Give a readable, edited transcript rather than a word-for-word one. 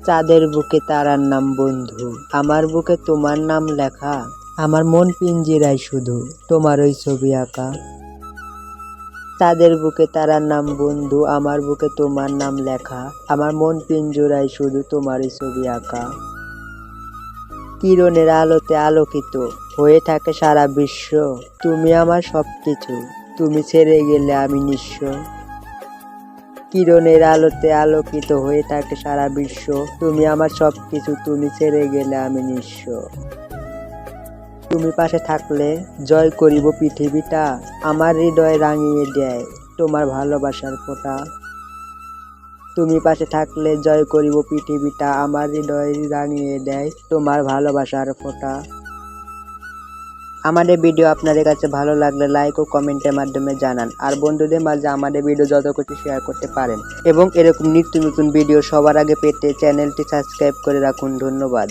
চাঁদের বুকে তারার নাম বন্ধু, আমার বুকে তোমার নাম লেখা। আমার মন পিঞ্জিরায় শুধু তোমারই ছবি আঁকা। চাঁদের বুকে তারার নাম বন্ধু, আমার বুকে তোমার নাম লেখা। আমার মন পিঞ্জরায় শুধু তোমারই ছবি আঁকা। কিরণের আলোতে আলোকিত হয়ে থাকে সারা বিশ্ব। তুমি আমার সবকিছু, তুমি ছেড়ে গেলে আমি নিঃস্ব। কিরণের আলোতে আলোকিত হয়ে থাকে সারা বিশ্ব। তুমি আমার সবকিছু, তুমি ছেড়ে গেলে আমি নিঃস্ব। তুমি পাশে থাকলে জয় করিব পৃথিবীটা। আমার হৃদয় রাঙিয়ে দেয় তোমার ভালোবাসার ফোঁটা। তুমি পাশে থাকলে জয় করিব পৃথিবীটা। আমার হৃদয় রাঙিয়ে দেয় তোমার ভালোবাসার ফোঁটা। আমাদের ভিডিও আপনাদের কাছে ভালো লাগলে লাইক ও কমেন্টের মাধ্যমে জানান, আর বন্ধুদের মাঝে আমাদের ভিডিও যত খুশি শেয়ার করতে পারেন, এবং এরকম নিত্য নতুন ভিডিও সবার আগে পেতে চ্যানেলটি সাবস্ক্রাইব করে রাখুন। ধন্যবাদ।